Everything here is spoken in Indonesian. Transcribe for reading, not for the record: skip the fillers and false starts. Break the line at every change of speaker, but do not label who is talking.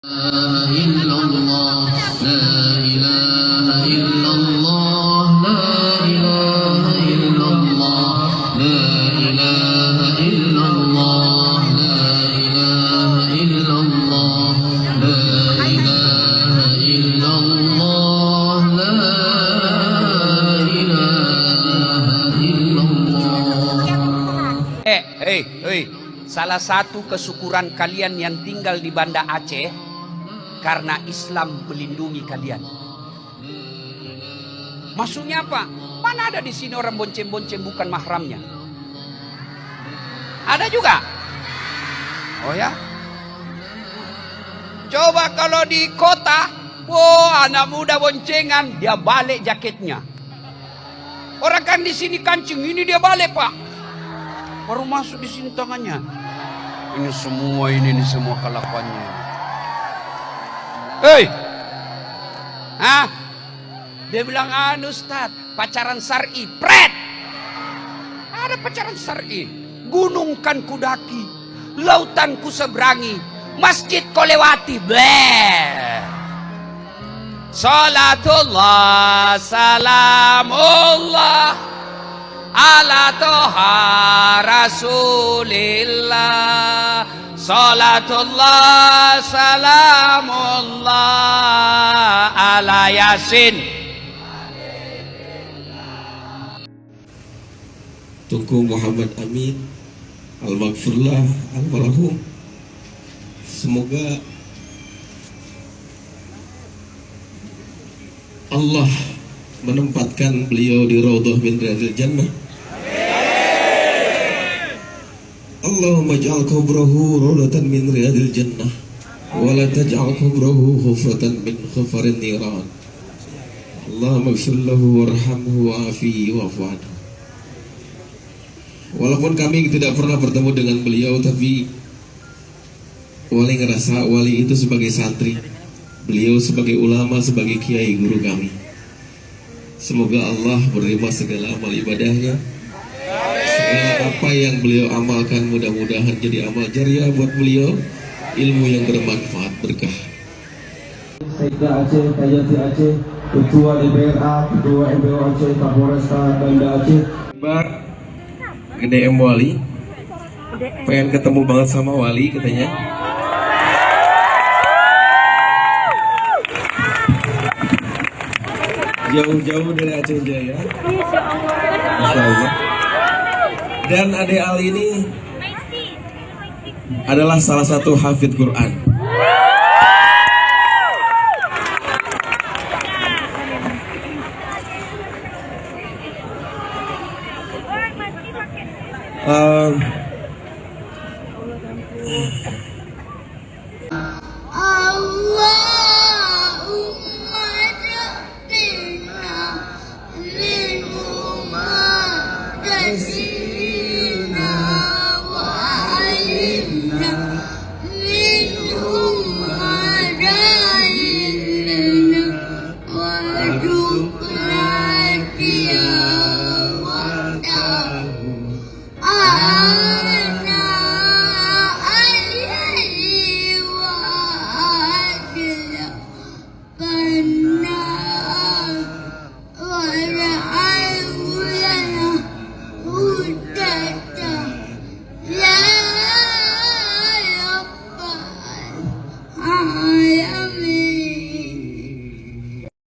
إلا الله لا إله إلا الله لا إله إلا الله لا إله إلا الله لا إله إلا الله لا إله إلا الله لا إله إلا الله.
Salah satu kesyukuran kalian yang tinggal di Banda Aceh karena Islam melindungi kalian. Maksudnya apa? Mana ada di sini orang bonceng-bonceng bukan mahramnya? Ada juga? Oh ya? Coba kalau di kota, anak muda boncengan, dia balik jaketnya. Orang kan di sini kancing, ini dia balik pak. Baru masuk di sini tangannya. Ini semua kelakuannya. Dia bilang, Ustaz, pacaran syar'i, pret. Ada pacaran syar'i. Gunung kan kudaki, lautan ku seberangi, masjid ko lewati, bleh. Salatullah, salamullah, ala toha rasulillah. Salatullah, salamullah, ala yasin.
Tunku Muhammad Amin Al-Maghfurlah Al-Marhum, semoga Allah menempatkan beliau di Raudhah min Riyadil Jannah. Allahumma ja'al qabrahu rawdatan min riyadil jannah wa la taj'al qabrahu hufratan min khufarin niran. Allahumma ighfir lahu warhamhu wa'afihi wa'fu anhu. Walaupun kami tidak pernah bertemu dengan beliau, tapi wali ngerasa wali itu sebagai santri, beliau sebagai ulama, sebagai kiai guru kami. Semoga Allah menerima segala amal ibadahnya. Apa yang beliau amalkan mudah-mudahan jadi amal jariah buat beliau, ilmu yang bermanfaat, berkah.
Sekda Aceh, Kajati Aceh, Ketua DPRA, Ketua MPO Aceh, Kapolresta Banda Aceh.
Gede M Wali, pengen ketemu banget sama Wali katanya. Jauh-jauh dari Aceh Jaya. Masya Allah. Dan Ade Ali ini adalah salah satu hafidz Quran.